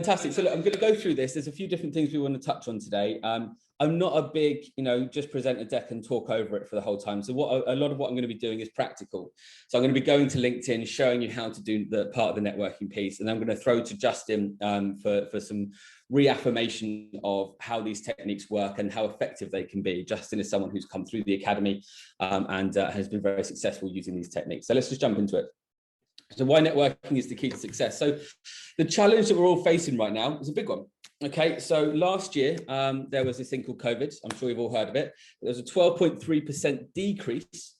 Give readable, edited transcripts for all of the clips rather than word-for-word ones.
Fantastic. So look, I'm going to go through this. There's a few different things we want to touch on today. I'm not a big, just present a deck and talk over it for the whole time. So a lot of what I'm going to be doing is practical. So I'm going to be going to LinkedIn, showing you how to do the part of the networking piece. And I'm going to throw to Justin for some reaffirmation of how these techniques work and how effective they can be. Justin is someone who's come through the academy and has been very successful using these techniques. So let's just jump into it. So why networking is the key to success. So the challenge that we're all facing right now is a big one. Okay, so last year, there was this thing called COVID. I'm sure you've all heard of it. There was a 12.3% decrease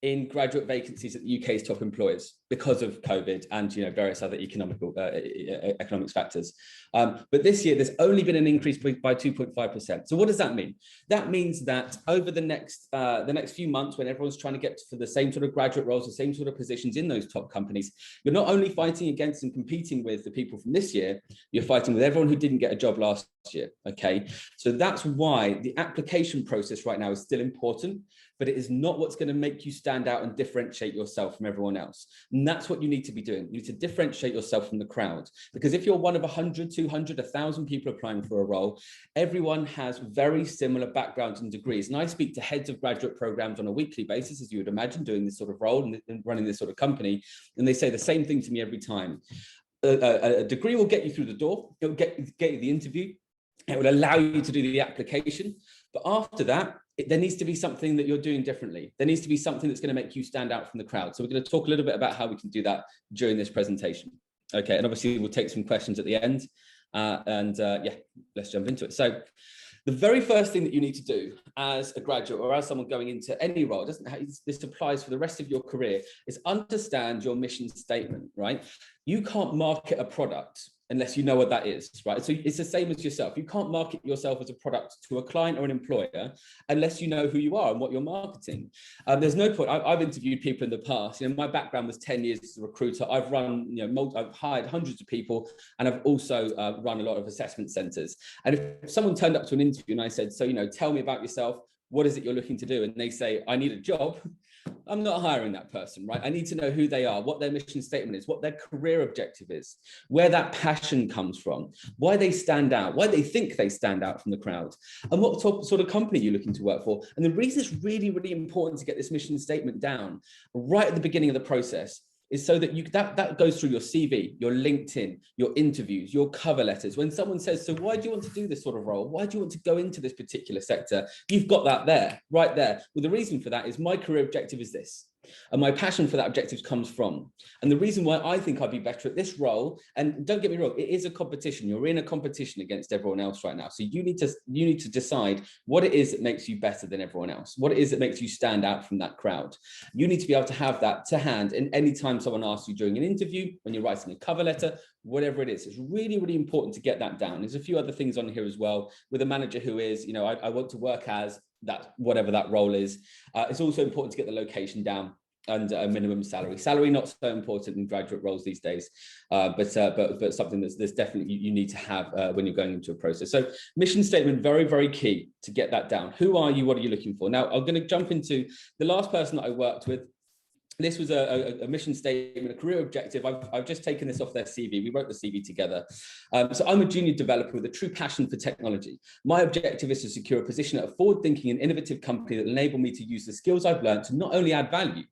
in graduate vacancies at the UK's top employers because of COVID and various other economics factors. But this year, there's only been an increase by 2.5%. So what does that mean? That means that over the next few months, when everyone's trying to get for the same sort of graduate roles, the same sort of positions in those top companies, you're not only fighting against and competing with the people from this year, you're fighting with everyone who didn't get a job last year. Okay, so that's why the application process right now is still important, but it is not what's going to make you stand out and differentiate yourself from everyone else. And that's what you need to be doing. You need to differentiate yourself from the crowd, because if you're one of 100, 200, 1,000 people applying for a role, everyone has very similar backgrounds and degrees. And I speak to heads of graduate programs on a weekly basis, as you would imagine, doing this sort of role and running this sort of company. And they say the same thing to me every time. A degree will get you through the door. It will get you the interview. It will allow you to do the application. But after that, there needs to be something that you're doing differently. There needs to be something that's going to make you stand out from the crowd. So we're going to talk a little bit about how we can do that during this presentation. Okay, and obviously we'll take some questions at the end. Yeah, let's jump into it. So the very first thing that you need to do as a graduate or as someone going into any role, this applies for the rest of your career, is understand your mission statement, right? You can't market a product unless you know what that is, right? So it's the same as yourself. You can't market yourself as a product to a client or an employer unless you know who you are and what you're marketing. There's no point. I've interviewed people in the past. My background was 10 years as a recruiter. I've run, I've hired hundreds of people, and I've also run a lot of assessment centers. And if someone turned up to an interview and I said, so, tell me about yourself, what is it you're looking to do? And they say, I need a job. I'm not hiring that person, right? I need to know who they are, what their mission statement is, what their career objective is, where that passion comes from, why they stand out, why they think they stand out from the crowd, and what sort of company you're looking to work for. And the reason it's really, really important to get this mission statement down right at the beginning of the process is so that that goes through your CV, your LinkedIn, your interviews, your cover letters. When someone says, so why do you want to do this sort of role? Why do you want to go into this particular sector? You've got that there, right there. Well, the reason for that is my career objective is this. And my passion for that objective comes from. And the reason why I think I'd be better at this role, and don't get me wrong, it is a competition. You're in a competition against everyone else right now. So you need to decide what it is that makes you better than everyone else, what it is that makes you stand out from that crowd. You need to be able to have that to hand. And anytime someone asks you during an interview, when you're writing a cover letter, whatever it is, it's really, really important to get that down. There's a few other things on here as well with a manager who is, I want to work as that, whatever that role is. It's also important to get the location down and a minimum salary. Salary not so important in graduate roles these days, but something that's definitely you need to have when you're going into a process. So mission statement, very, very key to get that down. Who are you? What are you looking for? Now, I'm going to jump into the last person that I worked with. This was a mission statement, a career objective. I've just taken this off their CV. We wrote the CV together. So I'm a junior developer with a true passion for technology. My objective is to secure a position at a forward-thinking and innovative company that will enable me to use the skills I've learned to not only add value,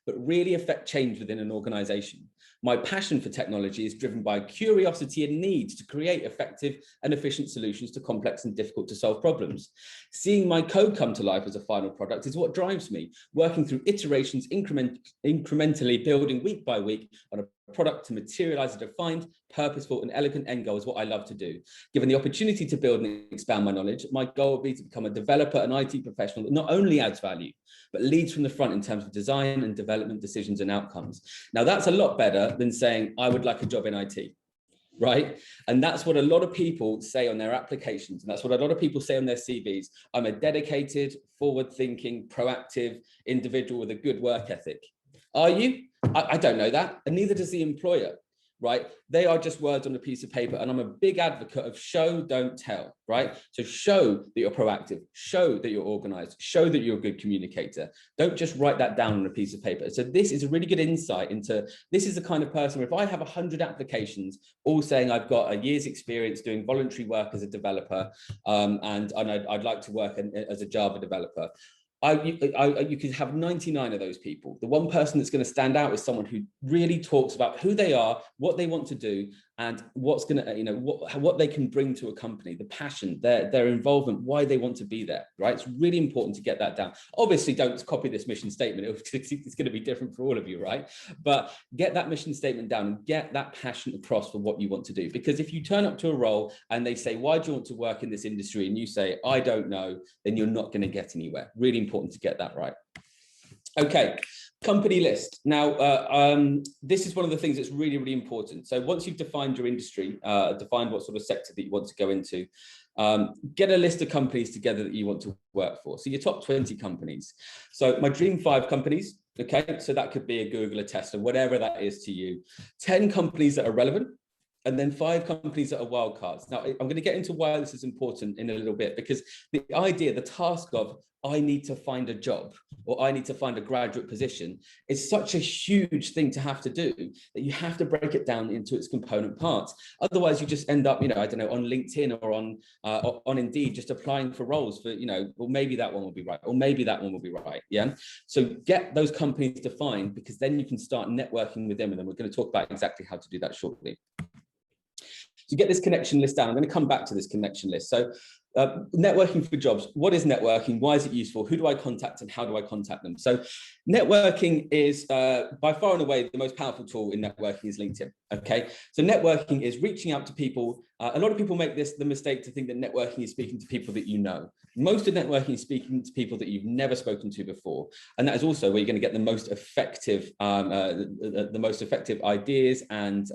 but really affect change within an organization. My passion for technology is driven by curiosity and need to create effective and efficient solutions to complex and difficult to solve problems. Seeing my code come to life as a final product is what drives me. Working through iterations, incrementally building week by week on a product to materialize a defined, purposeful, and elegant end goal is what I love to do. Given the opportunity to build and expand my knowledge, my goal would be to become a developer and IT professional that not only adds value, but leads from the front in terms of design and development decisions and outcomes. Now, that's a lot better than saying, I would like a job in IT, right? And that's what a lot of people say on their applications. And that's what a lot of people say on their CVs. I'm a dedicated, forward-thinking, proactive individual with a good work ethic. Are you? I don't know that, and neither does the employer. right? They are just words on a piece of paper. And I'm a big advocate of show, don't tell, right? So show that you're proactive, show that you're organized, show that you're a good communicator. Don't just write that down on a piece of paper. So this is a really good insight into, this is the kind of person where if I have 100 applications all saying I've got a year's experience doing voluntary work as a developer, and I'd like to work as a Java developer, you could have 99 of those people. The one person that's going to stand out is someone who really talks about who they are, what they want to do, and what's going to, what they can bring to a company, the passion, their involvement, why they want to be there, right? It's really important to get that down. Obviously, don't copy this mission statement. It's going to be different for all of you, right? But get that mission statement down and get that passion across for what you want to do. Because if you turn up to a role and they say, why do you want to work in this industry? And you say, I don't know, then you're not going to get anywhere. Really important to get that right. Okay, company list. Now, this is one of the things that's really, really important. So once you've defined your industry, defined what sort of sector that you want to go into, get a list of companies together that you want to work for. So your top 20 companies. So my dream 5 companies, okay? So that could be a Google, a Tesla, whatever that is to you. 10 companies that are relevant, and then 5 companies that are wildcards. Now, I'm going to get into why this is important in a little bit, because the idea, the task of I need to find a job or I need to find a graduate position is such a huge thing to have to do that you have to break it down into its component parts. Otherwise, you just end up, I don't know, on LinkedIn or on Indeed, just applying for roles for, well, maybe that one will be right, or maybe that one will be right. Yeah. So get those companies defined, because then you can start networking with them. And then we're going to talk about exactly how to do that shortly. To get this connection list down, I'm going to come back to this connection list. So networking for jobs. What is networking? Why is it useful? Who do I contact and how do I contact them? So networking is by far and away the most powerful tool in networking is LinkedIn. Okay, so networking is reaching out to people. A lot of people make the mistake to think that networking is speaking to people that you know. Most of networking is speaking to people that you've never spoken to before, and that is also where you're going to get the most effective, ideas and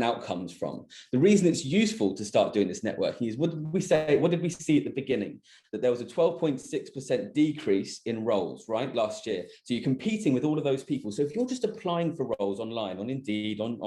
outcomes from. The reason it's useful to start doing this networking is what did we see at the beginning? That there was a 12.6% decrease in roles, right, last year. So you're competing with all of those people. So if you're just applying for roles online, on Indeed, on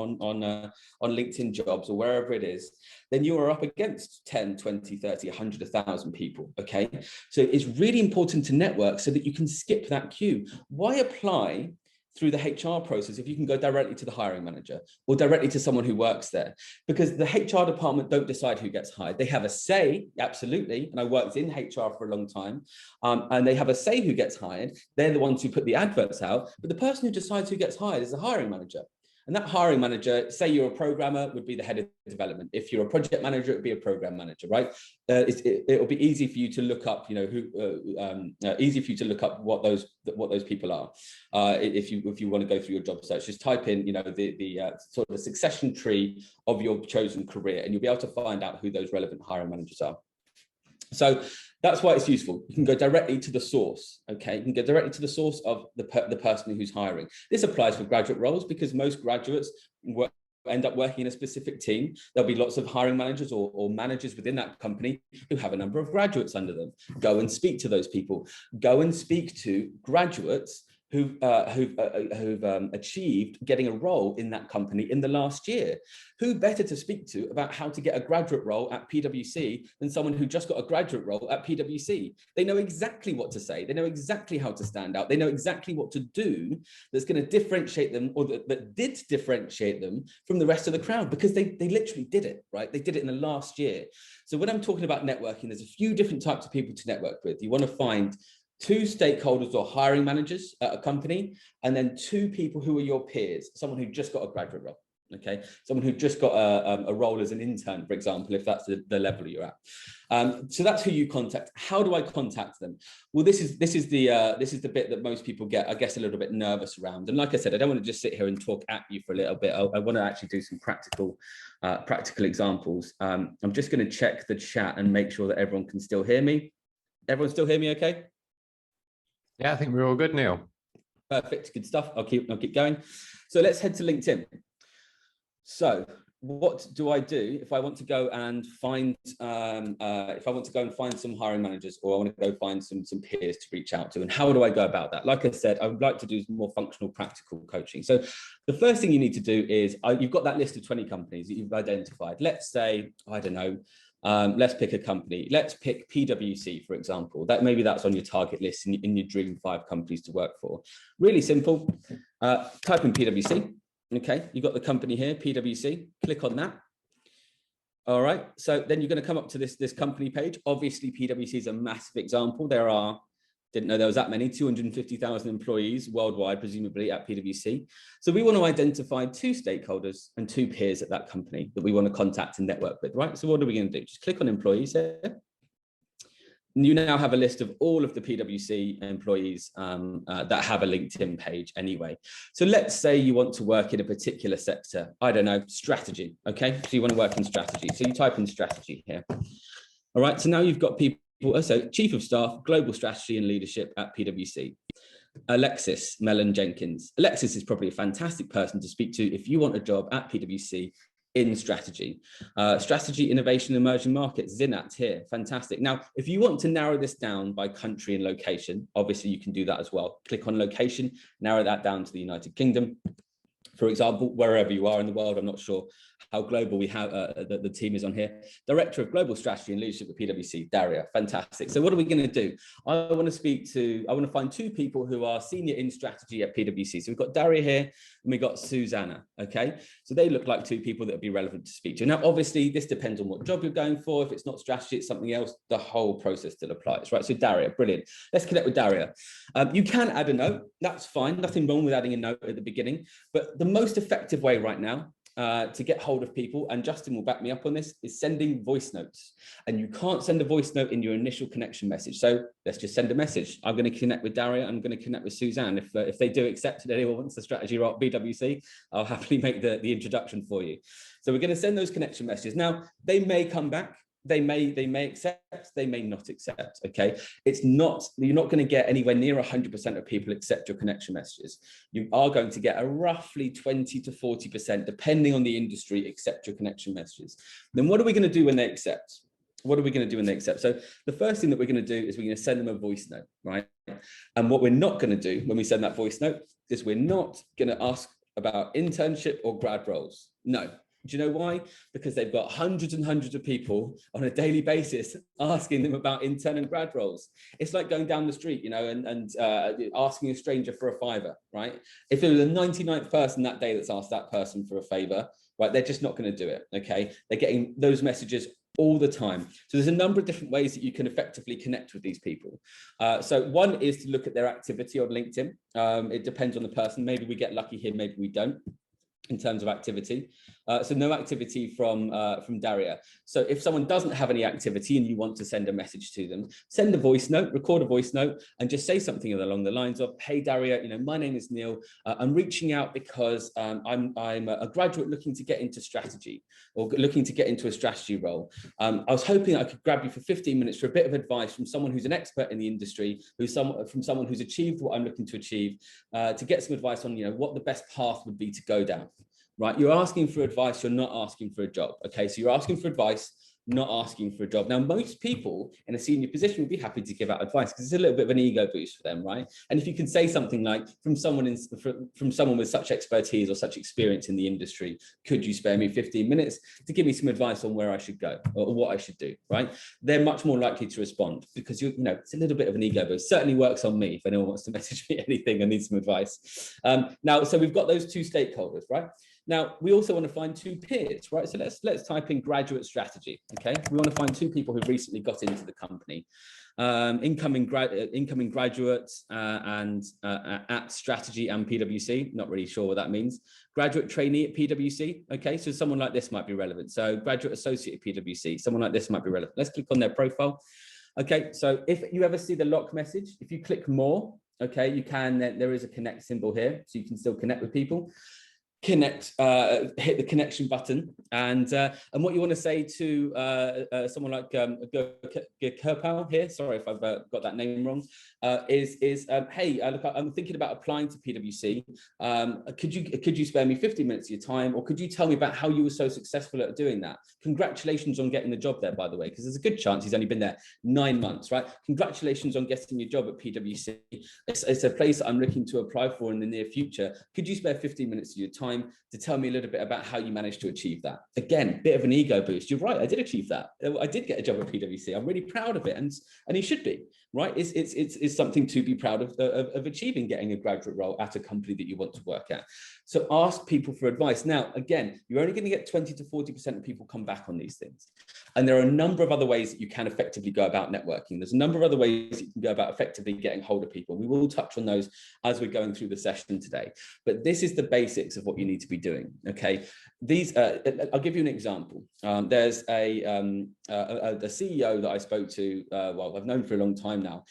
LinkedIn Jobs or wherever it is, then you are up against 10, 20, 30, 100, 1,000 people, okay? So it's really important to network so that you can skip that queue. Why apply through the HR process if you can go directly to the hiring manager or directly to someone who works there? Because the HR department don't decide who gets hired. They have a say, absolutely, and I worked in HR for a long time, and they have a say who gets hired. They're the ones who put the adverts out, but the person who decides who gets hired is the hiring manager. And that hiring manager, say you're a programmer, would be the head of development. If you're a project manager, it would be a program manager, right? It'll be easy for you to look up, easy for you to look up what those people are. If you want to go through your job search, just type in, the sort of the succession tree of your chosen career, and you'll be able to find out who those relevant hiring managers are. So that's why it's useful. You can go directly to the source, okay? You can go directly to the source of the person who's hiring. This applies for graduate roles because most graduates end up working in a specific team. There'll be lots of hiring managers or managers within that company who have a number of graduates under them. Go and speak to those people. Go and speak to graduates who've achieved getting a role in that company in the last year. Who better to speak to about how to get a graduate role at PwC than someone who just got a graduate role at PwC? They know exactly what to say. They know exactly how to stand out. They know exactly what to do that's going to differentiate them, or that did differentiate them from the rest of the crowd, because they literally did it, right? They did it in the last year. So when I'm talking about networking, there's a few different types of people to network with. You want to find 2 stakeholders or hiring managers at a company, and then 2 people who are your peers, someone who just got a graduate role, okay? Someone who just got a role as an intern, for example, if that's the level you're at. So that's who you contact. How do I contact them? Well, this is the bit that most people get, I guess, a little bit nervous around. And like I said, I don't want to just sit here and talk at you for a little bit. I want to actually do some practical examples. I'm just going to check the chat and make sure that everyone can still hear me. Everyone still hear me okay? Yeah, I think we're all good, Neil. Perfect, good stuff. I'll keep going. So let's head to LinkedIn. So what do I do if I want to go and find some hiring managers, or I want to go find some peers to reach out to, and how do I go about that? Like I said, I would like to do more functional, practical coaching. So the first thing you need to do is you've got that list of 20 companies that you've identified. Let's say, I don't know, let's pick a company. Let's pick PwC, for example. Maybe that's on your target list in your dream 5 companies to work for. Really simple. Type in PwC. Okay, you've got the company here, PwC. Click on that. All right, so then you're going to come up to this company page. Obviously, PwC is a massive example. Didn't know there was that many, 250,000 employees worldwide, presumably at PwC. So we want to identify 2 stakeholders and 2 peers at that company that we want to contact and network with, right? So what are we going to do? Just click on employees here. You now have a list of all of the PwC employees that have a LinkedIn page anyway. So let's say you want to work in a particular sector. I don't know, strategy, okay? So you want to work in strategy. So you type in strategy here. All right, so now you've got people, so Chief of Staff, Global Strategy and Leadership at PwC. Alexis Mellon Jenkins. Alexis is probably a fantastic person to speak to if you want a job at PwC in strategy. Strategy, innovation, emerging markets, Zinat here, fantastic. Now, if you want to narrow this down by country and location, obviously you can do that as well. Click on location, narrow that down to the United Kingdom. For example, wherever you are in the world, I'm not sure how global we have the team is on here. Director of Global Strategy and Leadership at PwC, Daria, fantastic. So what are we going to do? I want to find 2 people who are senior in strategy at PwC. So we've got Daria here and we've got Susanna, okay? So they look like 2 people that would be relevant to speak to. Now, obviously, this depends on what job you're going for. If it's not strategy, it's something else. The whole process still applies, right? So Daria, brilliant. Let's connect with Daria. You can add a note. That's fine. Nothing wrong with adding a note at the beginning. But the most effective way right now to get hold of people, and Justin will back me up on this, is sending voice notes. And you can't send a voice note in your initial connection message. So let's just send a message. I'm going to connect with Daria. I'm going to connect with Suzanne. If they do accept it, anyone wants the strategy role at BWC, I'll happily make the introduction for you. So we're going to send those connection messages. Now, they may come back. They may accept, they may not accept, okay? You're not going to get anywhere near 100% of people accept your connection messages. You are going to get a roughly 20 to 40%, depending on the industry, accept your connection messages. Then what are we going to do when they accept? What are we going to do when they accept? So the first thing that we're going to do is we're going to send them a voice note, right? And what we're not going to do when we send that voice note is we're not going to ask about internship or grad roles. No. Do you know why? Because they've got hundreds and hundreds of people on a daily basis asking them about intern and grad roles. It's like going down the street, and asking a stranger for a favor, right? If it was the 99th person that day that's asked that person for a favor, right, they're just not going to do it, okay? They're getting those messages all the time. So there's a number of different ways that you can effectively connect with these people. So one is to look at their activity on LinkedIn. It depends on the person. Maybe we get lucky here, maybe we don't, in terms of activity. So no activity from Daria. So if someone doesn't have any activity and you want to send a message to them, send a voice note, record a voice note, and just say something along the lines of, hey Daria, my name is Neil. I'm reaching out because I'm a graduate looking to get into strategy, or looking to get into a strategy role. I was hoping I could grab you for 15 minutes for a bit of advice from someone who's an expert in the industry, from someone who's achieved what I'm looking to achieve, to get some advice on what the best path would be to go down. Right, you're asking for advice, you're not asking for a job. Okay, so you're asking for advice, not asking for a job. Now, most people in a senior position would be happy to give out advice because it's a little bit of an ego boost for them, right? And if you can say something like, from someone with such expertise or such experience in the industry, could you spare me 15 minutes to give me some advice on where I should go or what I should do, right? They're much more likely to respond because it's a little bit of an ego boost. Certainly works on me if anyone wants to message me anything and need some advice. Now, so we've got those 2 stakeholders, right? Now, we also want to find 2 peers, right? So let's type in graduate strategy, okay? We want to find 2 people who've recently got into the company. Incoming graduates and at strategy and PwC, not really sure what that means. Graduate trainee at PwC, okay? So someone like this might be relevant. So graduate associate at PwC, someone like this might be relevant. Let's click on their profile. Okay, so if you ever see the lock message, if you click more, okay, there is a connect symbol here, so you can still connect with people. hit the connection button, and what you want to say to someone like Kerpal here, sorry if I've got that name wrong, is hey, look, I'm thinking about applying to PwC. Could you spare me 50 minutes of your time, or could you tell me about how you were so successful at doing that? Congratulations on getting the job there, by the way, because there's a good chance he's only been there 9 months, right? Congratulations on getting your job at PwC. It's a place that I'm looking to apply for in the near future. Could you spare 15 minutes of your time to tell me a little bit about how you managed to achieve that? Again, bit of an ego boost. You're right, I did achieve that. I did get a job at PwC. I'm really proud of it, and he should be, right? It's something to be proud of achieving, getting a graduate role at a company that you want to work at. So ask people for advice. Now, again, you're only going to get 20 to 40% of people come back on these things. And there are a number of other ways that you can effectively go about networking. There's a number of other ways that you can go about effectively getting hold of people. We will touch on those as we're going through the session today. But this is the basics of what you need to be doing, okay? These, I'll give you an example. There's a CEO that I spoke to, well, I've known for a long time now.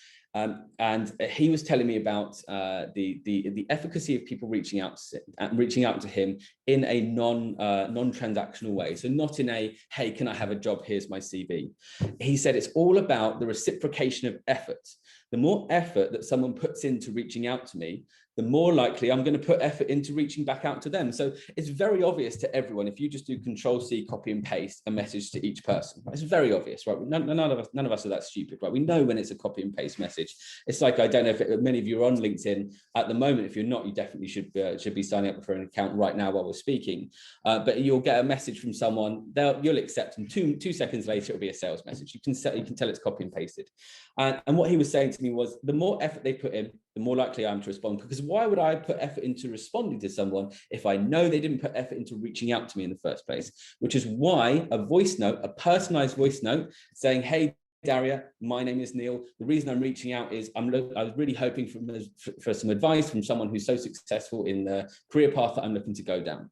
And he was telling me about the efficacy of people reaching out to him in a non-transactional way. So not in a, hey, can I have a job? Here's my CV. He said it's all about the reciprocation of effort. The more effort that someone puts into reaching out to me, the more likely I'm going to put effort into reaching back out to them. So it's very obvious to everyone if you just do Control-C, copy and paste a message to each person. Right? It's very obvious, right? None of us are that stupid, right? We know when it's a copy and paste message. It's like, I don't know if many of you are on LinkedIn at the moment. If you're not, you definitely should be signing up for an account right now while we're speaking. But you'll get a message from someone, you'll accept, and two seconds later it'll be a sales message. You can tell it's copy and pasted. And what he was saying to me was, the more effort they put in, the more likely I am to respond. Because why would I put effort into responding to someone if I know they didn't put effort into reaching out to me in the first place? Which is why a voice note, a personalized voice note saying, hey, Daria, my name is Neil. The reason I'm reaching out is I was really hoping for some advice from someone who's so successful in the career path that I'm looking to go down.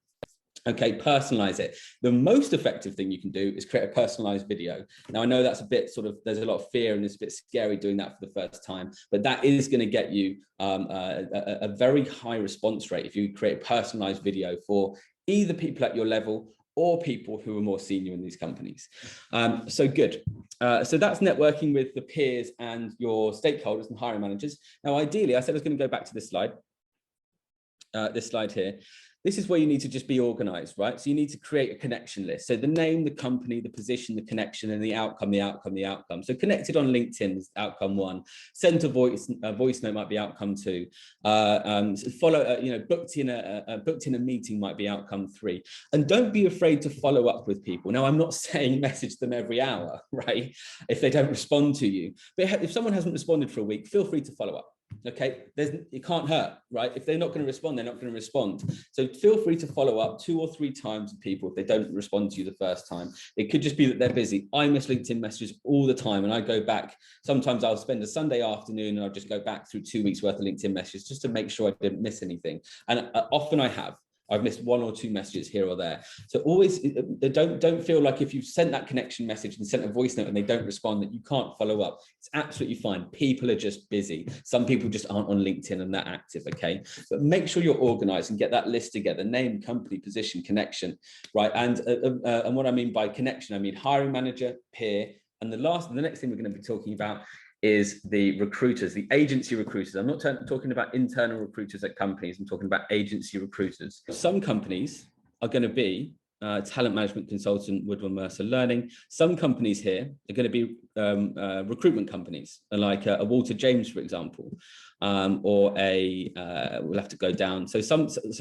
Okay, personalize it. The most effective thing you can do is create a personalized video. Now, I know that's a bit there's a lot of fear and it's a bit scary doing that for the first time, but that is going to get you a very high response rate if you create a personalized video for either people at your level or people who are more senior in these companies. So good. So that's networking with the peers and your stakeholders and hiring managers. Now, ideally, I said I was going to go back to this slide here. This is where you need to just be organized, right? So you need to create a connection list. So the name, the company, the position, the connection, and the outcome. So connected on LinkedIn is outcome 1. Sent a voice note might be outcome 2. Booked in a meeting might be outcome 3. And don't be afraid to follow up with people. Now, I'm not saying message them every hour, right? If they don't respond to you. But if someone hasn't responded for a week, feel free to follow up. Okay, it can't hurt, right? If they're not going to respond, they're not going to respond. So feel free to follow up 2 or 3 times with people if they don't respond to you the first time. It could just be that they're busy. I miss LinkedIn messages all the time, and I go back. Sometimes I'll spend a Sunday afternoon and I'll just go back through 2 weeks worth of LinkedIn messages just to make sure I didn't miss anything. And often I have. I've missed 1 or 2 messages here or there. So always don't feel like if you've sent that connection message and sent a voice note and they don't respond that you can't follow up. It's absolutely fine. People are just busy. Some people just aren't on LinkedIn and that active, okay? But make sure you're organized and get that list together, name, company, position, connection, right? And what I mean by connection, I mean hiring manager, peer, and the next thing we're going to be talking about is the recruiters, the agency recruiters. I'm not talking about internal recruiters at companies. I'm talking about agency recruiters. Some companies are going to be talent management consultant, Woodward Mercer Learning. Some companies here are going to be recruitment companies, like a Walter James, for example, or we'll have to go down. So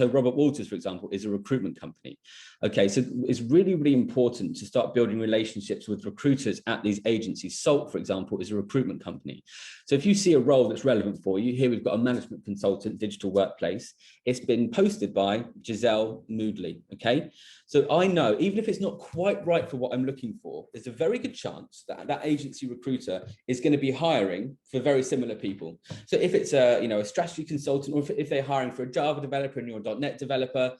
Robert Walters, for example, is a recruitment company. Okay, so it's really, really important to start building relationships with recruiters at these agencies. Salt, for example, is a recruitment company. So if you see a role that's relevant for you, here we've got a management consultant, digital workplace. It's been posted by Giselle Moodley, okay? So I know, even if it's not quite right for what I'm looking for, there's a very good chance that that agency recruiter is going to be hiring for very similar people. So if it's a strategy consultant, or if they're hiring for a Java developer and you're a .NET developer,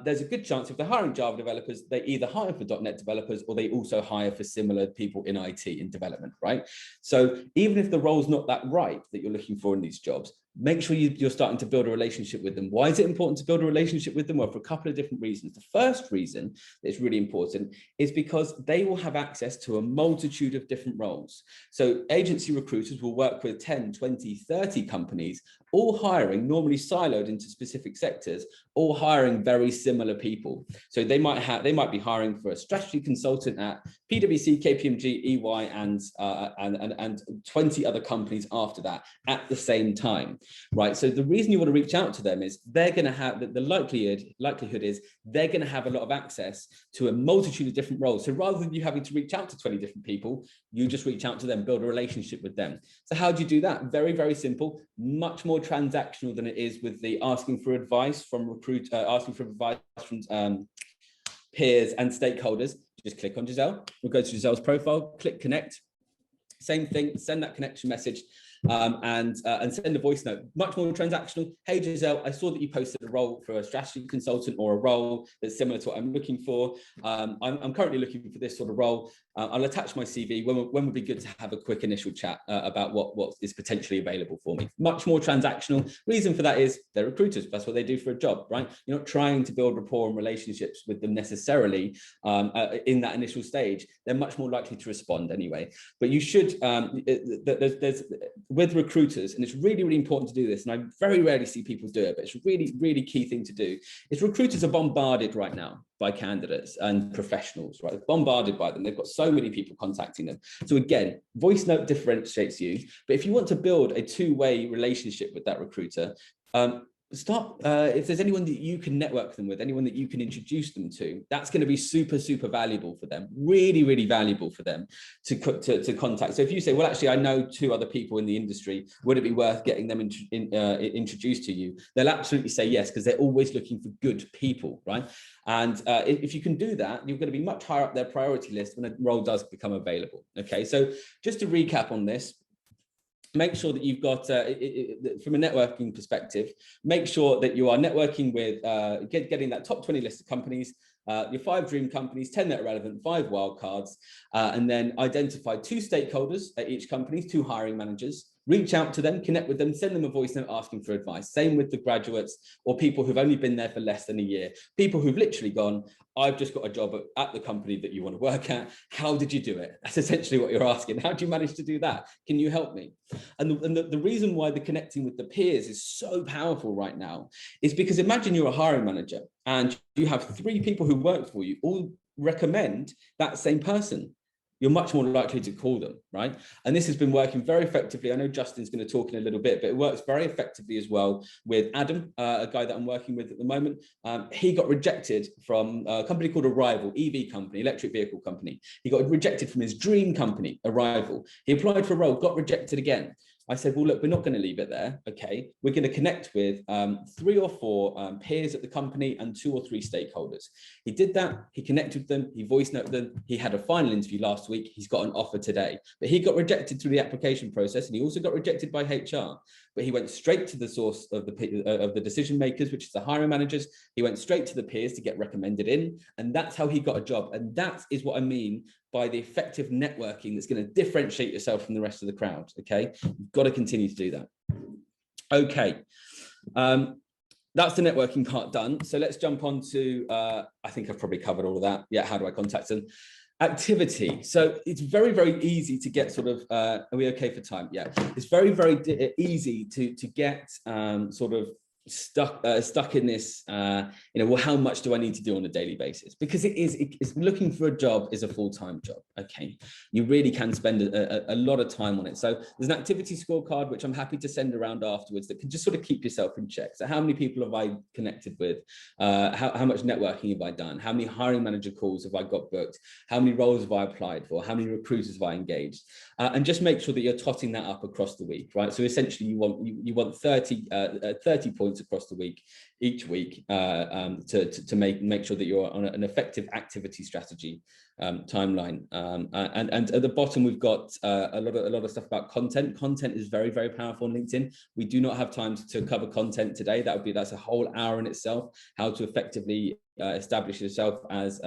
there's a good chance if they're hiring Java developers, they either hire for .NET developers or they also hire for similar people in IT, in development, right? So even if the role's not that right that you're looking for in these jobs, make sure you're starting to build a relationship with them. Why is it important to build a relationship with them? Well, for a couple of different reasons. The first reason that's really important is because they will have access to a multitude of different roles. So agency recruiters will work with 10, 20, 30 companies, all hiring, normally siloed into specific sectors, all hiring very similar people. So they might be hiring for a strategy consultant at PwC, KPMG, EY, and 20 other companies after that at the same time, right? So the reason you want to reach out to them is they're going to have the likelihood is they're going to have a lot of access to a multitude of different roles. So rather than you having to reach out to 20 different people, you just reach out to them, build a relationship with them. So how do you do that? Very, very simple, much more transactional than it is with the asking for advice from peers and stakeholders. Just click on Giselle. We'll go to Giselle's profile, click connect. Same thing, send that connection message and send a voice note. Much more transactional. Hey Giselle, I saw that you posted a role for a strategy consultant or a role that's similar to what I'm looking for. I'm currently looking for this sort of role. I'll attach my CV. When would be good to have a quick initial chat about what is potentially available for me? Much more transactional. Reason for that is they're recruiters. That's what they do for a job, right? You're not trying to build rapport and relationships with them necessarily in that initial stage. They're much more likely to respond anyway. But you should, there's with recruiters, and it's really, really important to do this, and I very rarely see people do it, but it's a really, really key thing to do, is recruiters are bombarded right now by candidates and professionals, right? They're bombarded by them. They've got so many people contacting them. So again, voice note differentiates you, but if you want to build a two-way relationship with that recruiter, if there's anyone that you can network them with, anyone that you can introduce them to, that's going to be super, super valuable for them, really, really valuable for them to contact. So if you say, well, actually, I know 2 other people in the industry, would it be worth getting them introduced to you? They'll absolutely say yes, because they're always looking for good people, right? And if you can do that, you're going to be much higher up their priority list when a role does become available. Okay, so just to recap on this, make sure that you've got, from a networking perspective, make sure that you are networking with, getting that top 20 list of companies, your 5 dream companies, 10 that are relevant, 5 wildcards, and then identify 2 stakeholders at each company, 2 hiring managers, reach out to them, connect with them, send them a voice note asking for advice. Same with the graduates or people who've only been there for less than a year, people who've literally gone, I've just got a job at the company that you want to work at. How did you do it? That's essentially what you're asking. How do you manage to do that? Can you help me? And the reason why the connecting with the peers is so powerful right now is because imagine you're a hiring manager and you have 3 people who work for you, all recommend that same person. You're much more likely to call them, right? And this has been working very effectively. I know Justin's going to talk in a little bit, but it works very effectively as well with Adam, a guy that I'm working with at the moment. He got rejected from a company called Arrival, EV company, electric vehicle company. He got rejected from his dream company, Arrival. He applied for a role, got rejected again. I said, well, look, we're not going to leave it there. Okay, we're going to connect with 3 or 4 peers at the company and 2 or 3 stakeholders. He did that. He connected with them. He voice noted them. He had a final interview last week. He's got an offer today, but he got rejected through the application process, and he also got rejected by HR. But he went straight to the source of the decision makers, which is the hiring managers. He went straight to the peers to get recommended in, and that's how he got a job. And that is what I mean by the effective networking that's going to differentiate yourself from the rest of the crowd. Okay, you've got to continue to do that. Okay, that's the networking part done. So let's jump on to, I think I've probably covered all of that. Yeah, how do I contact them? Activity. So it's very, very easy to get sort of, are we okay for time? Yeah, it's very, very easy to get sort of stuck in this, well, how much do I need to do on a daily basis? Because it's looking for a job is a full-time job. Okay, you really can spend a lot of time on it. So there's an activity scorecard, which I'm happy to send around afterwards, that can just sort of keep yourself in check. So how many people have I connected with? How much networking have I done? How many hiring manager calls have I got booked? How many roles have I applied for? How many recruiters have I engaged? And just make sure that you're totting that up across the week, right? So essentially you want 30 points across the week, each week, to make sure that you're on an effective activity strategy timeline. And at the bottom, we've got a lot of stuff about content. Content is very, very powerful on LinkedIn. We do not have time to cover content today. That's a whole hour in itself, how to effectively establish yourself as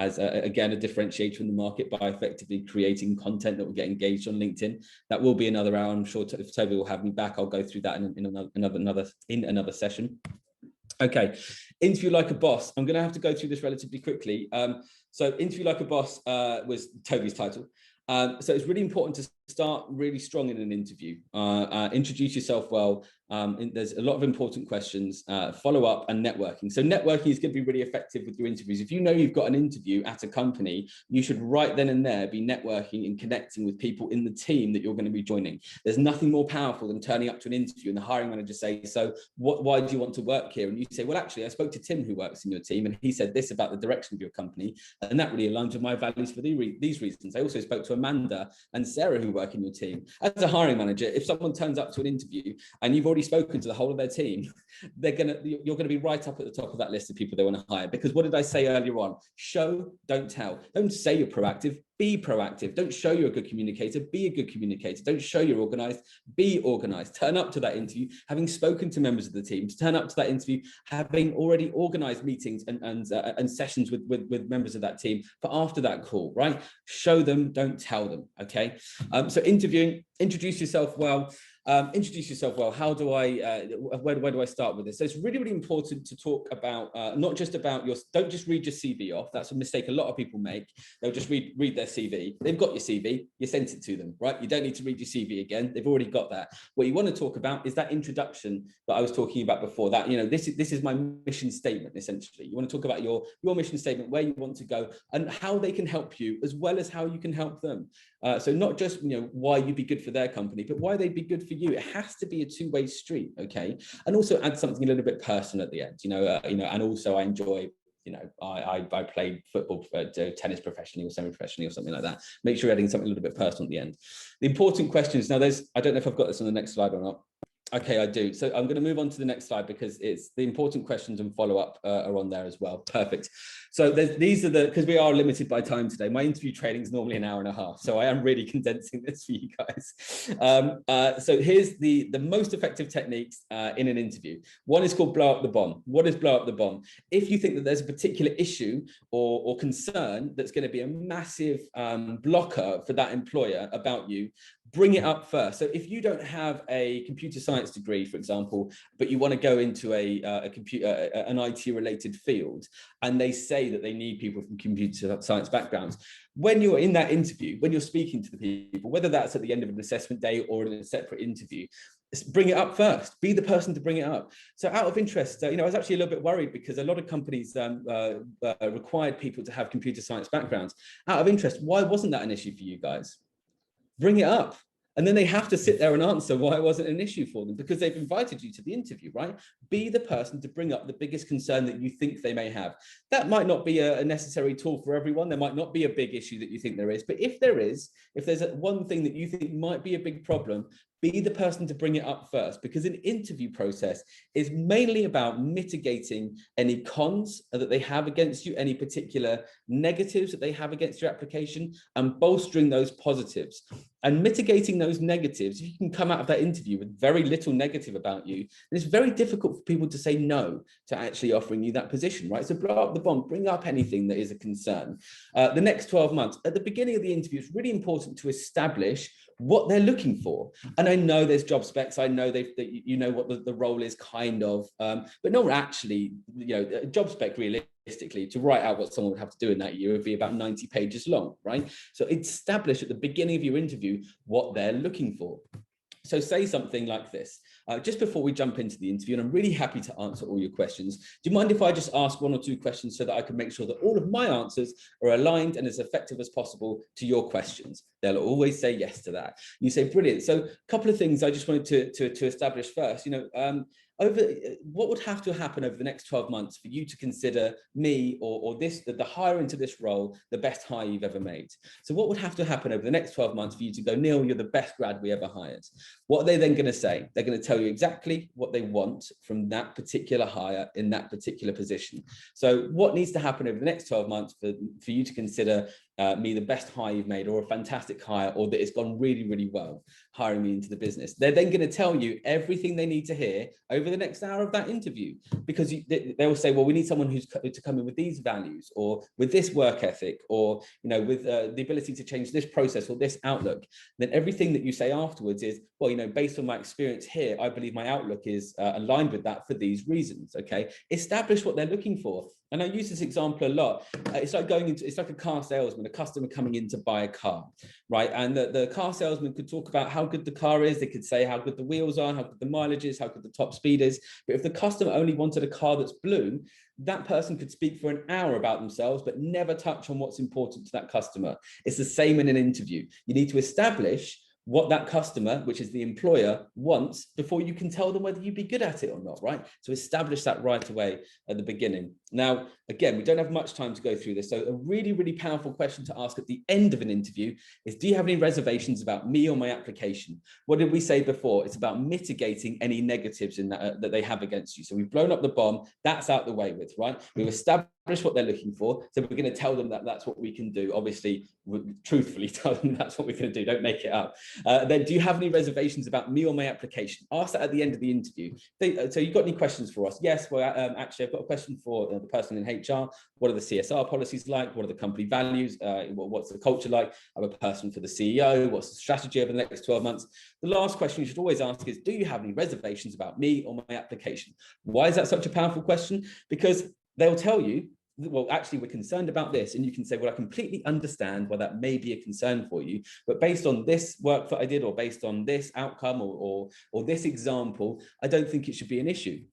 again, a differentiator in the market by effectively creating content that will get engaged on LinkedIn. That will be another hour. I'm sure if Toby will have me back, I'll go through that in another session. Okay, interview like a boss. I'm going to have to go through this relatively quickly. So interview like a boss was Toby's title. So it's really important to start really strong in an interview. Introduce yourself well. There's a lot of important questions, follow up and networking. So networking is going to be really effective with your interviews. If you know you've got an interview at a company, you should right then and there be networking and connecting with people in the team that you're going to be joining. There's nothing more powerful than turning up to an interview and the hiring manager says, so why do you want to work here? And you say, well, actually, I spoke to Tim who works in your team and he said this about the direction of your company. And that really aligns with my values for these reasons. I also spoke to Amanda and Sarah who work in your team. As a hiring manager, if someone turns up to an interview and you've already spoken to the whole of their team, you're going to be right up at the top of that list of people they want to hire. Because what did I say earlier on? Show, don't tell. Don't say you're proactive, be proactive. Don't show you're a good communicator, be a good communicator. Don't show you're organized, be organized. Turn up to that interview having spoken to members of the team. Turn up to that interview having already organized meetings and sessions with members of that team for after that call, right? Show them, don't tell them, okay? So interviewing, introduce yourself well. How do I, where do I start with this? So it's really, really important to talk about, not just about don't just read your CV off. That's a mistake a lot of people make. They'll just read their CV. They've got your CV, you sent it to them, right? You don't need to read your CV again. They've already got that. What you want to talk about is that introduction that I was talking about before, that, this is my mission statement, essentially. You want to talk about your mission statement, where you want to go and how they can help you, as well as how you can help them. So not just, why you'd be good for their company, but why they'd be good for you. It has to be a two-way street, okay? And also add something a little bit personal at the end, and also I enjoy, I played football, tennis professionally or semi-professionally or something like that. Make sure you're adding something a little bit personal at the end. The important questions, now I don't know if I've got this on the next slide or not. Okay, I do. So I'm going to move on to the next slide because it's the important questions and follow-up are on there as well. Perfect. So these are because we are limited by time today. My interview training is normally an hour and a half, so I am really condensing this for you guys. So here's the most effective techniques in an interview. One is called blow up the bomb. What is blow up the bomb? If you think that there's a particular issue or concern that's going to be a massive blocker for that employer about you, bring it up first. So if you don't have a computer science degree, for example, but you want to go into an IT related field, and they say that they need people from computer science backgrounds, when you're in that interview, when you're speaking to the people, whether that's at the end of an assessment day or in a separate interview, bring it up first. Be the person to bring it up. So out of interest, I was actually a little bit worried because a lot of companies required people to have computer science backgrounds. Out of interest, why wasn't that an issue for you guys? Bring it up. And then they have to sit there and answer why it wasn't an issue for them, because they've invited you to the interview, right? Be the person to bring up the biggest concern that you think they may have. That might not be a necessary tool for everyone. There might not be a big issue that you think there is, but if there's one thing that you think might be a big problem, be the person to bring it up first, because an interview process is mainly about mitigating any cons that they have against you, any particular negatives that they have against your application, and bolstering those positives. And mitigating those negatives, if you can come out of that interview with very little negative about you, then it's very difficult for people to say no to actually offering you that position, right? So blow up the bomb, bring up anything that is a concern. The next 12 months, at the beginning of the interview, it's really important to establish what they're looking for. And I know there's job specs. I know that you know what the role is kind of, but no, actually, a job spec realistically to write out what someone would have to do in that year would be about 90 pages long, right? So establish at the beginning of your interview what they're looking for. So say something like this, just before we jump into the interview, and I'm really happy to answer all your questions. Do you mind if I just ask one or two questions so that I can make sure that all of my answers are aligned and as effective as possible to your questions? They'll always say yes to that. You say, brilliant. So a couple of things I just wanted to establish first, what would have to happen over the next 12 months for you to consider me or the hire into this role the best hire you've ever made? So what would have to happen over the next 12 months for you to go, Neil, you're the best grad we ever hired? What are they then going to say? They're going to tell you exactly what they want from that particular hire in that particular position. So what needs to happen over the next 12 months for you to consider me the best hire you've made, or a fantastic hire, or that it's gone really, really well hiring me into the business. They're then going to tell you everything they need to hear over the next hour of that interview, because they will say, well, we need someone who's to come in with these values, or with this work ethic, or with the ability to change this process or this outlook. Then everything that you say afterwards is, well, based on my experience here, I believe my outlook is aligned with that for these reasons. Okay, establish what they're looking for. And I use this example a lot. It's like a car salesman, a customer coming in to buy a car, right? And the car salesman could talk about how good the car is. They could say how good the wheels are, how good the mileage is, how good the top speed is. But if the customer only wanted a car that's blue, that person could speak for an hour about themselves, but never touch on what's important to that customer. It's the same in an interview. You need to establish what that customer, which is the employer, wants before you can tell them whether you'd be good at it or not, right? So establish that right away at the beginning. Now, again, we don't have much time to go through this. So a really, really powerful question to ask at the end of an interview is, do you have any reservations about me or my application? What did we say before? It's about mitigating any negatives in that they have against you. So we've blown up the bomb, that's out the way with, right? We've established what they're looking for. So we're going to tell them that that's what we can do. Obviously, truthfully tell them that's what we're going to do. Don't make it up. Then, do you have any reservations about me or my application? Ask that at the end of the interview. So you've got any questions for us? Yes, well, actually, I've got a question for the person in HR. What are the CSR policies like? What are the company values? What's the culture like? I'm a person for the CEO. What's the strategy over the next 12 months? The last question you should always ask is, do you have any reservations about me or my application? Why is that such a powerful question? Because they'll tell you, well, actually, we're concerned about this. And you can say, well, I completely understand why that may be a concern for you. But based on this work that I did, or based on this outcome, or this example, I don't think it should be an issue.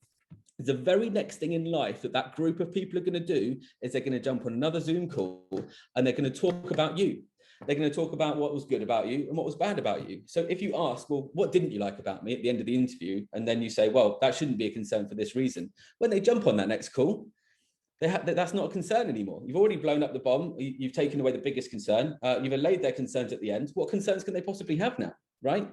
The very next thing in life that group of people are going to do is they're going to jump on another Zoom call and they're going to talk about you. They're going to talk about what was good about you and what was bad about you. So if you ask, well, what didn't you like about me at the end of the interview? And then you say, well, that shouldn't be a concern for this reason. When they jump on that next call, that's not a concern anymore. You've already blown up the bomb. You've taken away the biggest concern. You've allayed their concerns at the end. What concerns can they possibly have now, right?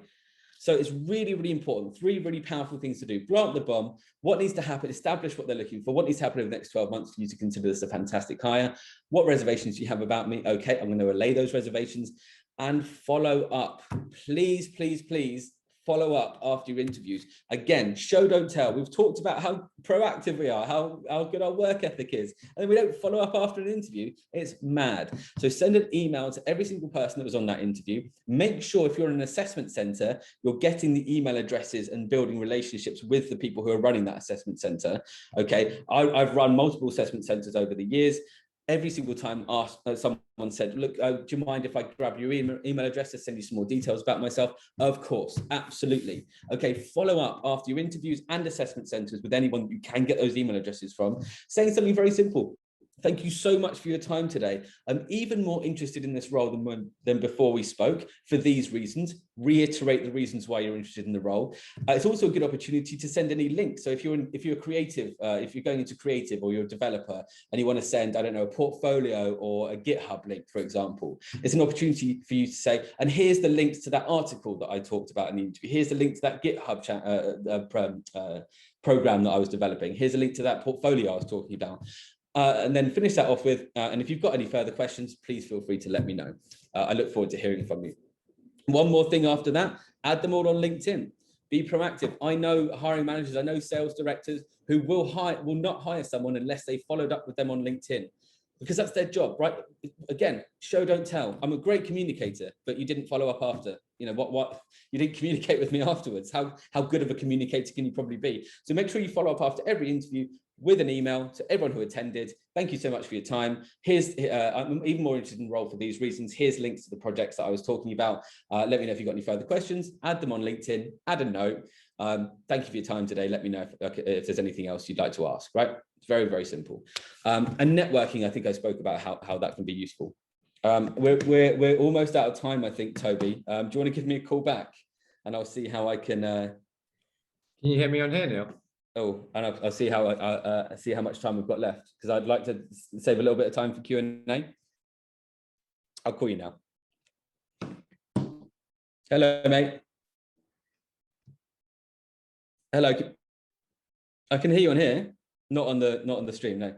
So it's really, really important. 3 really powerful things to do. Blow up the bomb. What needs to happen? Establish what they're looking for. What needs to happen over the next 12 months for you to consider this a fantastic hire? What reservations do you have about me? Okay, I'm going to allay those reservations. And follow up. Please, please, please follow up after your interviews. Again, show, don't tell. We've talked about how proactive we are, how good our work ethic is, and then we don't follow up after an interview. It's mad. So send an email to every single person that was on that interview. Make sure if you're in an assessment center, you're getting the email addresses and building relationships with the people who are running that assessment center. Okay, I've run multiple assessment centers over the years. Every single time someone said, look, do you mind if I grab your email address to send you some more details about myself? Of course, absolutely. Okay, follow up after your interviews and assessment centers with anyone you can get those email addresses from, saying something very simple. Thank you so much for your time today. I'm even more interested in this role than before we spoke for these reasons. Reiterate the reasons why you're interested in the role. It's also a good opportunity to send any links. So if you're creative, if you're going into creative or you're a developer and you want to send, I don't know, a portfolio or a GitHub link, for example, it's an opportunity for you to say, and here's the links to that article that I talked about in the interview. Here's the link to that GitHub program that I was developing. Here's a link to that portfolio I was talking about. And then finish that off with, and if you've got any further questions, please feel free to let me know. I look forward to hearing from you. One more thing after that, add them all on LinkedIn. Be proactive. I know hiring managers, I know sales directors who will not hire someone unless they followed up with them on LinkedIn, because that's their job, right? Again, show, don't tell. I'm a great communicator, but you didn't follow up after. You know, what you didn't communicate with me afterwards. How good of a communicator can you probably be? So make sure you follow up after every interview with an email to everyone who attended. Thank you so much for your time. I'm even more interested in the role for these reasons. Here's links to the projects that I was talking about. Let me know if you've got any further questions. Add them on LinkedIn, add a note. Thank you for your time today. Let me know if there's anything else you'd like to ask, right? It's very, very simple. And networking, I think I spoke about how that can be useful. We're almost out of time, I think, Toby. Do you want to give me a call back? And I'll see how I can... Can you hear me on here, Neil? Oh, and I'll see how much time we've got left, because I'd like to save a little bit of time for Q&A. I'll call you now. Hello, mate. Hello. I can hear you on here, not on the stream, no.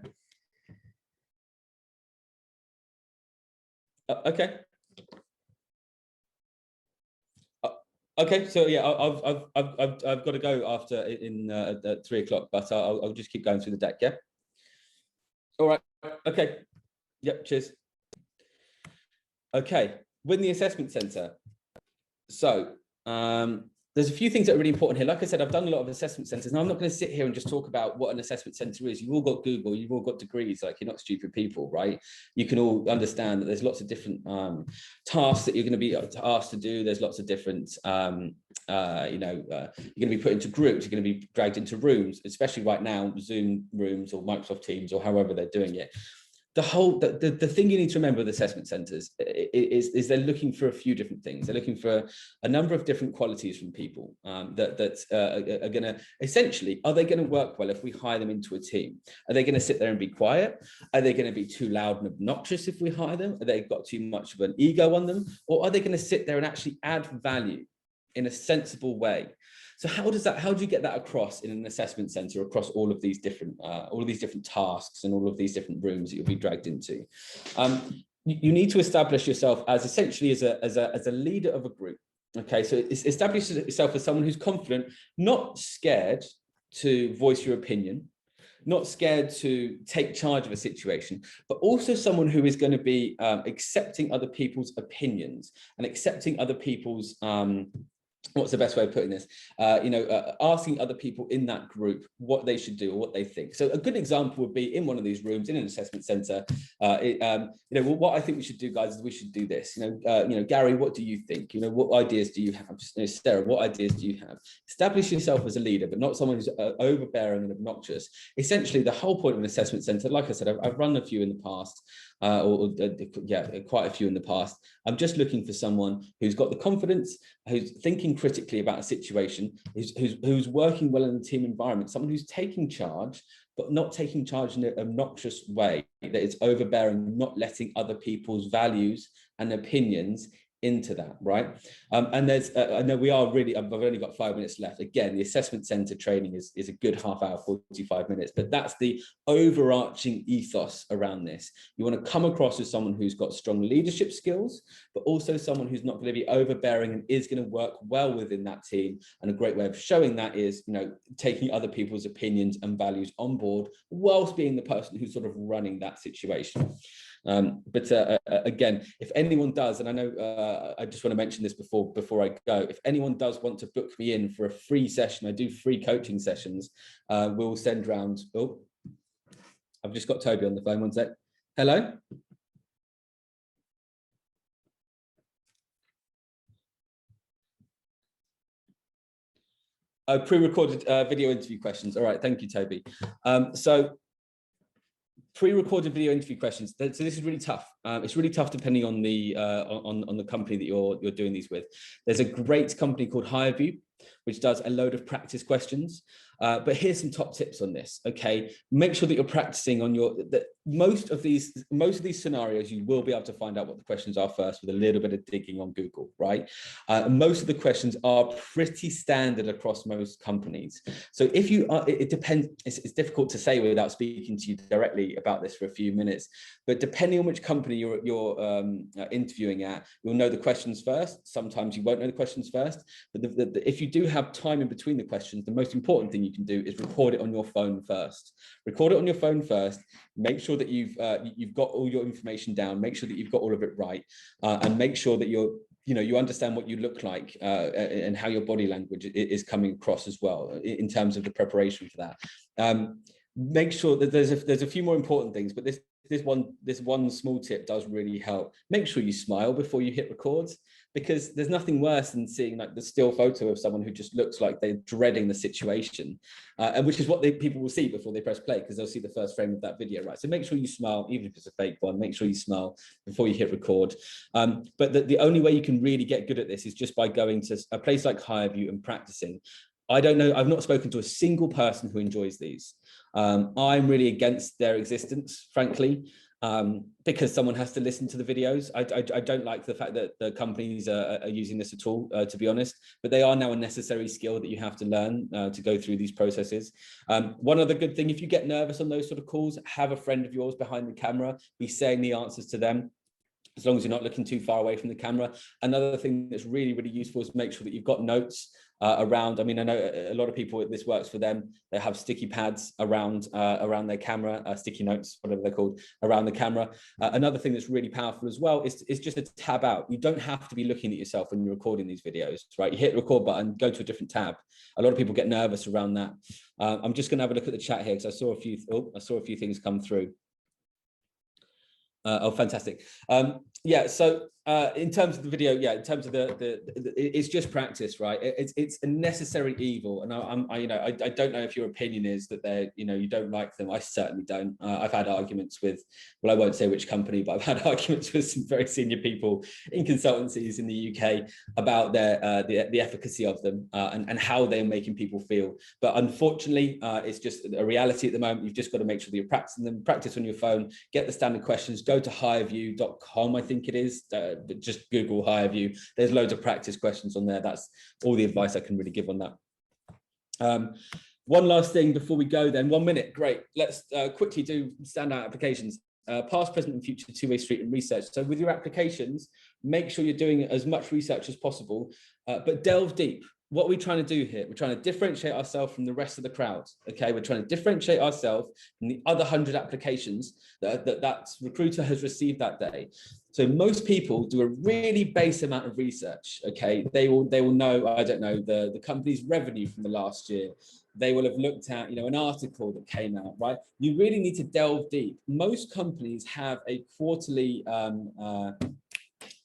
Okay. Okay, so yeah, I've got to go after at 3 o'clock, but I'll just keep going through the deck. Yeah. All right. Okay. Yep. Cheers. Okay. Win the assessment center. So there's a few things that are really important here. Like I said, I've done a lot of assessment centers. Now I'm not going to sit here and just talk about what an assessment center is. You've all got Google, you've all got degrees, like you're not stupid people, right? You can all understand that there's lots of different tasks that you're going to be asked to do. There's lots of different, you're going to be put into groups, you're going to be dragged into rooms, especially right now, Zoom rooms or Microsoft Teams or however they're doing it. The thing you need to remember with assessment centers is they're looking for a few different things. They're looking for a number of different qualities from people that are going to essentially, are they going to work well if we hire them into a team? Are they going to sit there and be quiet? Are they going to be too loud and obnoxious if we hire them? Are they got too much of an ego on them? Or are they going to sit there and actually add value in a sensible way? So how do you get that across in an assessment center across all of these different tasks and all of these different rooms that you'll be dragged into? You need to establish yourself as essentially as a leader of a group. Okay, so establish yourself as someone who's confident, not scared to voice your opinion, not scared to take charge of a situation, but also someone who is going to be accepting other people's opinions and accepting other people's what's the best way of putting this? Asking other people in that group what they should do or what they think. So a good example would be in one of these rooms in an assessment center. What I think we should do, guys, is we should do this. Gary, what do you think? What ideas do you have? Sarah, what ideas do you have? Establish yourself as a leader, but not someone who's overbearing and obnoxious. Essentially, the whole point of an assessment center, like I said, I've run a few in the past. Quite a few in the past. I'm just looking for someone who's got the confidence, who's thinking critically about a situation, who's working well in a team environment, someone who's taking charge, but not taking charge in an obnoxious way, that it's overbearing, not letting other people's values and opinions into that, right? And there's, I know I've only got 5 minutes left. Again, the assessment center training is a good half hour, 45 minutes, but that's the overarching ethos around this. You want to come across as someone who's got strong leadership skills, but also someone who's not going to be overbearing and is going to work well within that team. And a great way of showing that is, taking other people's opinions and values on board whilst being the person who's sort of running that situation. Again, if anyone does, and I know I just want to mention this before I go, if anyone does want to book me in for a free session, I do free coaching sessions. We'll send round. Oh, I've just got Toby on the phone. 1 sec. Hello. Pre-recorded video interview questions. All right, thank you, Toby. So pre-recorded video interview questions. So this is really tough. It's really tough depending on the company that you're doing these with. There's a great company called HireVue, which does a load of practice questions. But here's some top tips on this. Okay, make sure that you're practicing on most of these scenarios. You will be able to find out what the questions are first with a little bit of digging on Google, right? Most of the questions are pretty standard across most companies. So if you are, it depends. It's difficult to say without speaking to you directly about this for a few minutes. But depending on which company you're interviewing at, you'll know the questions first. Sometimes you won't know the questions first. But if you do have time in between the questions, the most important thing you can do is record it on your phone first. Record it on your phone first. Make sure that you've got all your information down. Make sure that you've got all of it right, and make sure that you understand what you look like and how your body language is coming across as well in terms of the preparation for that. Make sure that there's a few more important things, but this one small tip does really help. Make sure you smile before you hit record, because there's nothing worse than seeing like the still photo of someone who just looks like they're dreading the situation, and which is what people will see before they press play, because they'll see the first frame of that video, right? So make sure you smile, even if it's a fake one. Make sure you smile before you hit record. But the only way you can really get good at this is just by going to a place like HireVue and practicing. I don't know, I've not spoken to a single person who enjoys these. I'm really against their existence, frankly, because someone has to listen to the videos. I don't like the fact that the companies are using this at all, to be honest, but they are now a necessary skill that you have to learn to go through these processes. One other good thing, if you get nervous on those sort of calls, have a friend of yours behind the camera, be saying the answers to them. as long as you're not looking too far away from the camera. Another thing that's really, really useful is make sure that you've got notes around. I mean, I know a lot of people, this works for them. They have sticky pads around their camera, sticky notes, whatever they're called, around the camera. Another thing that's really powerful as well is just a tab out. You don't have to be looking at yourself when you're recording these videos, right? You hit the record button, go to a different tab. A lot of people get nervous around that. I'm just going to have a look at the chat here because I saw a few things come through. Oh, fantastic. Yeah, so in terms of the video, yeah, in terms of it's just practice, right? It's a necessary evil, and I don't know if your opinion is that you don't like them. I certainly don't. I've had arguments with, well, I won't say which company, but I've had arguments with some very senior people in consultancies in the UK about the efficacy of them and how they're making people feel. But unfortunately, it's just a reality at the moment. You've just got to make sure that you're practicing them. Practice on your phone. Get the standard questions. Go to hireview.com, I think it is. But just Google HireView. There's loads of practice questions on there. That's all the advice I can really give on that. One last thing before we go then. 1 minute, great. Let's quickly do standout applications. Past, present and future two-way street and research. So with your applications, make sure you're doing as much research as possible, but delve deep. What are we trying to do here? We're trying to differentiate ourselves from the rest of the crowd. Okay, we're trying to differentiate ourselves from the other 100 applications that recruiter has received that day. So most people do a really base amount of research. Okay, they will know, I don't know, the company's revenue from the last year. They will have looked at, an article that came out, right? You really need to delve deep. Most companies have a quarterly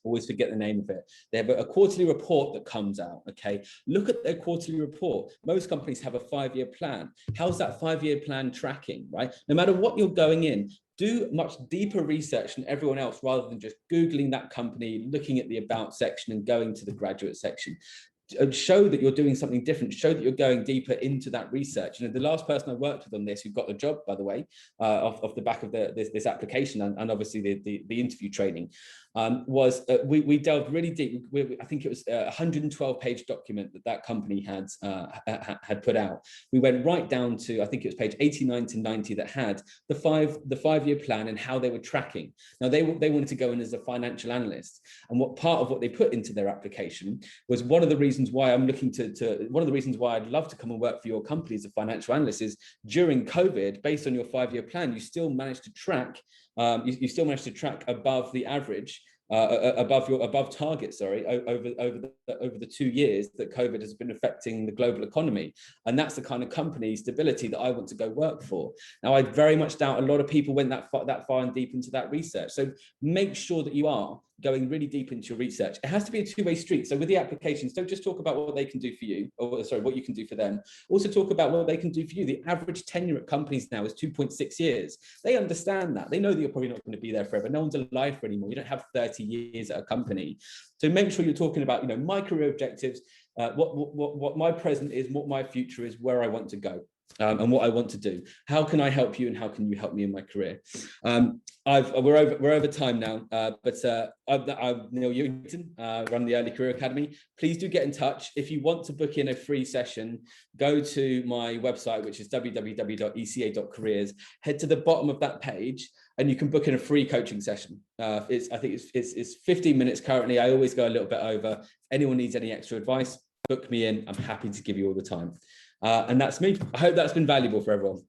always forget the name of it. They have a quarterly report that comes out, okay? Look at their quarterly report. Most companies have a 5-year plan. How's that 5-year plan tracking, right? No matter what you're going in, do much deeper research than everyone else rather than just Googling that company, looking at the about section and going to the graduate section. Show that you're doing something different, show that you're going deeper into that research. The last person I worked with on this, who got the job, by the way, off the back of this application and obviously the interview training, was we delved really deep. I think it was a 112-page document that company had put out. We went right down to, I think it was page 89 to 90, that had the 5-year plan and how they were tracking. Now they wanted to go in as a financial analyst, and what part of what they put into their application was one of the reasons why I'm looking one of the reasons why I'd love to come and work for your company as a financial analyst is during COVID, based on your 5-year plan, you still managed to track above the average, above target, sorry, over the 2 years that COVID has been affecting the global economy. And that's the kind of company stability that I want to go work for. Now, I very much doubt a lot of people went that far and deep into that research. So make sure that you are going really deep into your research. It has to be a two-way street. So with the applications, don't just talk about what they can do for you, or sorry, what you can do for them. Also talk about what they can do for you. The average tenure at companies now is 2.6 years. They understand that. They know that you're probably not going to be there forever. No one's alive for anymore. You don't have 30 years at a company. So make sure you're talking about, my career objectives, what my present is, what my future is, where I want to go. And what I want to do. How can I help you, and how can you help me in my career? We're over time now, but I'm Neil Ewington, run the Early Career Academy. Please do get in touch. If you want to book in a free session, go to my website, which is www.eca.careers. Head to the bottom of that page, and you can book in a free coaching session. I think it's 15 minutes currently. I always go a little bit over. If anyone needs any extra advice, book me in. I'm happy to give you all the time. And that's me. I hope that's been valuable for everyone.